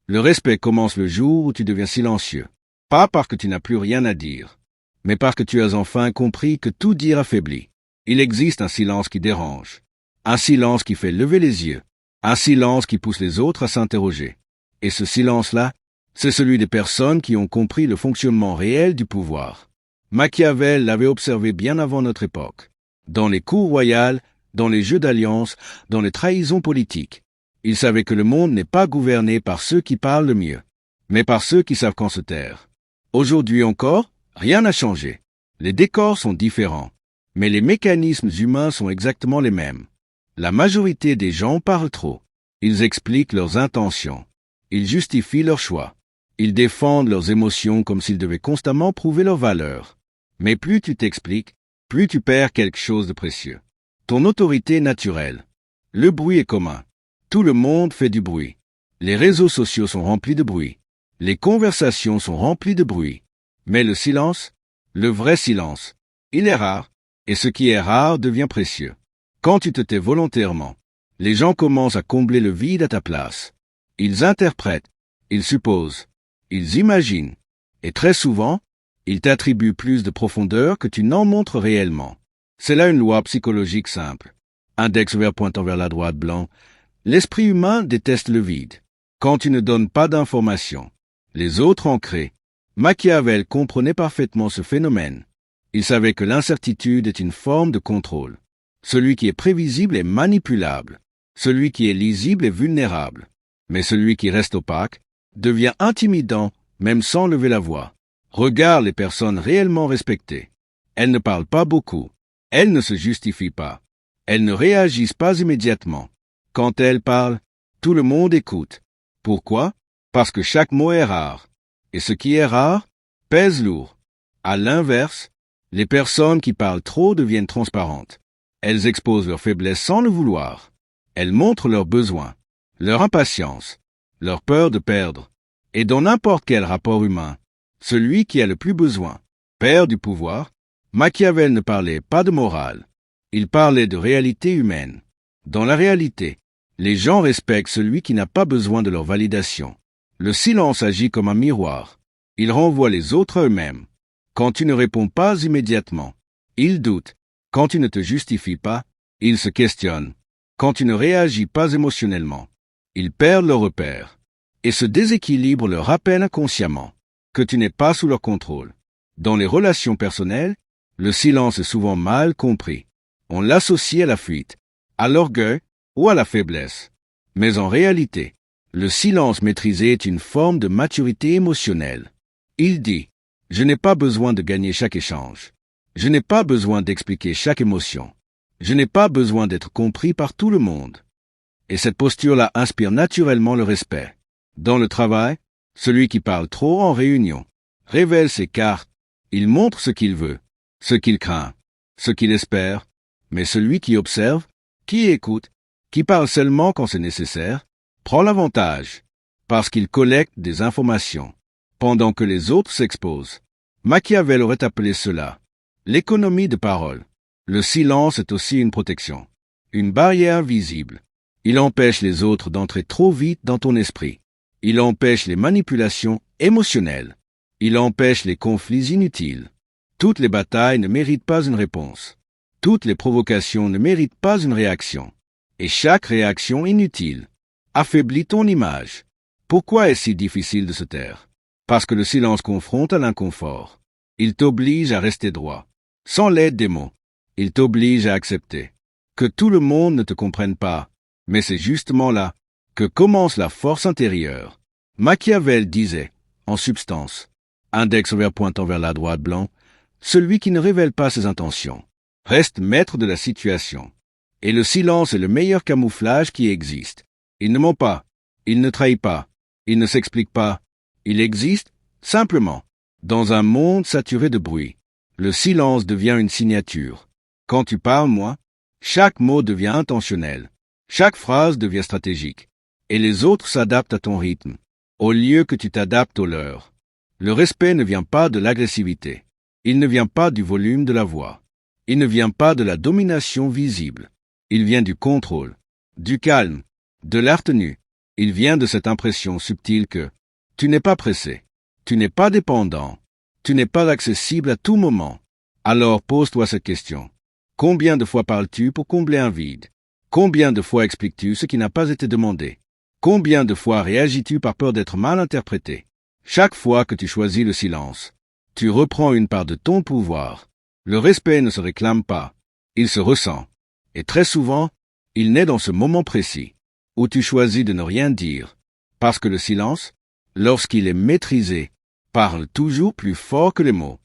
Le respect commence le jour où tu deviens silencieux. Pas parce que tu n'as plus rien à dire, mais parce que tu as enfin compris que tout dire affaiblit. Il existe un silence qui dérange, un silence qui fait lever les yeux, un silence qui pousse les autres à s'interroger. Et ce silence-là, c'est celui des personnes qui ont compris le fonctionnement réel du pouvoir. Machiavel l'avait observé bien avant notre époque. Dans les cours royales, dans les jeux d'alliance, dans les trahisons politiques. Il savait que le monde n'est pas gouverné par ceux qui parlent le mieux, mais par ceux qui savent quand se taire. Aujourd'hui encore, rien n'a changé. Les décors sont différents, mais les mécanismes humains sont exactement les mêmes. La majorité des gens parlent trop. Ils expliquent leurs intentions. Ils justifient leurs choix. Ils défendent leurs émotions comme s'ils devaient constamment prouver leur valeur. Mais plus tu t'expliques, plus tu perds quelque chose de précieux. Ton autorité naturelle. Le bruit est commun. Tout le monde fait du bruit. Les réseaux sociaux sont remplis de bruit. Les conversations sont remplies de bruit. Mais le silence, le vrai silence, il est rare, et ce qui est rare devient précieux. Quand tu te tais volontairement, les gens commencent à combler le vide à ta place. Ils interprètent, ils supposent, ils imaginent, et très souvent, ils t'attribuent plus de profondeur que tu n'en montres réellement. C'est là une loi psychologique simple. Index vert pointant vers la droite blanc. L'esprit humain déteste le vide. Quand tu ne donnes pas d'informations, les autres en créent. Machiavel comprenait parfaitement ce phénomène. Il savait que l'incertitude est une forme de contrôle. Celui qui est prévisible est manipulable. Celui qui est lisible est vulnérable. Mais celui qui reste opaque devient intimidant même sans lever la voix. Regarde les personnes réellement respectées. Elles ne parlent pas beaucoup. Elles ne se justifient pas. Elles ne réagissent pas immédiatement. Quand elles parlent, tout le monde écoute. Pourquoi? Parce que chaque mot est rare. Et ce qui est rare pèse lourd. À l'inverse, les personnes qui parlent trop deviennent transparentes. Elles exposent leurs faiblesses sans le vouloir. Elles montrent leurs besoins, leur impatience, leur peur de perdre. Et dans n'importe quel rapport humain, celui qui a le plus besoin perd du pouvoir. Machiavel ne parlait pas de morale. Il parlait de réalité humaine. Dans la réalité, les gens respectent celui qui n'a pas besoin de leur validation. Le silence agit comme un miroir. Il renvoie les autres à eux-mêmes. Quand tu ne réponds pas immédiatement, ils doutent. Quand tu ne te justifies pas, ils se questionnent. Quand tu ne réagis pas émotionnellement, ils perdent leur repère. Et ce déséquilibre leur rappelle inconsciemment que tu n'es pas sous leur contrôle. Dans les relations personnelles, le silence est souvent mal compris. On l'associe à la fuite, à l'orgueil ou à la faiblesse. Mais en réalité, le silence maîtrisé est une forme de maturité émotionnelle. Il dit, je n'ai pas besoin de gagner chaque échange. Je n'ai pas besoin d'expliquer chaque émotion. Je n'ai pas besoin d'être compris par tout le monde. Et cette posture-là inspire naturellement le respect. Dans le travail, celui qui parle trop en réunion révèle ses cartes. Il montre ce qu'il veut, ce qu'il craint, ce qu'il espère. Mais celui qui observe, qui écoute, qui parle seulement quand c'est nécessaire, prend l'avantage, parce qu'il collecte des informations, pendant que les autres s'exposent. Machiavel aurait appelé cela l'économie de parole. Le silence est aussi une protection, une barrière visible. Il empêche les autres d'entrer trop vite dans ton esprit. Il empêche les manipulations émotionnelles. Il empêche les conflits inutiles. Toutes les batailles ne méritent pas une réponse. Toutes les provocations ne méritent pas une réaction. Et chaque réaction inutile affaiblit ton image. Pourquoi est-ce si difficile de se taire? Parce que le silence confronte à l'inconfort. Il t'oblige à rester droit, sans l'aide des mots. Il t'oblige à accepter que tout le monde ne te comprenne pas. Mais c'est justement là que commence la force intérieure. Machiavel disait, en substance, index vert pointant vers la droite blanc, celui qui ne révèle pas ses intentions reste maître de la situation. Et le silence est le meilleur camouflage qui existe. Il ne ment pas, il ne trahit pas, il ne s'explique pas. Il existe, simplement, dans un monde saturé de bruit. Le silence devient une signature. Quand tu parles, moi, chaque mot devient intentionnel. Chaque phrase devient stratégique. Et les autres s'adaptent à ton rythme, au lieu que tu t'adaptes au leur. Le respect ne vient pas de l'agressivité. Il ne vient pas du volume de la voix. Il ne vient pas de la domination visible. Il vient du contrôle, du calme, de la retenue. Il vient de cette impression subtile que tu n'es pas pressé, tu n'es pas dépendant, tu n'es pas accessible à tout moment. Alors pose-toi cette question. Combien de fois parles-tu pour combler un vide? Combien de fois expliques-tu ce qui n'a pas été demandé? Combien de fois réagis-tu par peur d'être mal interprété? Chaque fois que tu choisis le silence, tu reprends une part de ton pouvoir. Le respect ne se réclame pas, il se ressent. Et très souvent, il naît dans ce moment précis, où tu choisis de ne rien dire, parce que le silence, lorsqu'il est maîtrisé, parle toujours plus fort que les mots.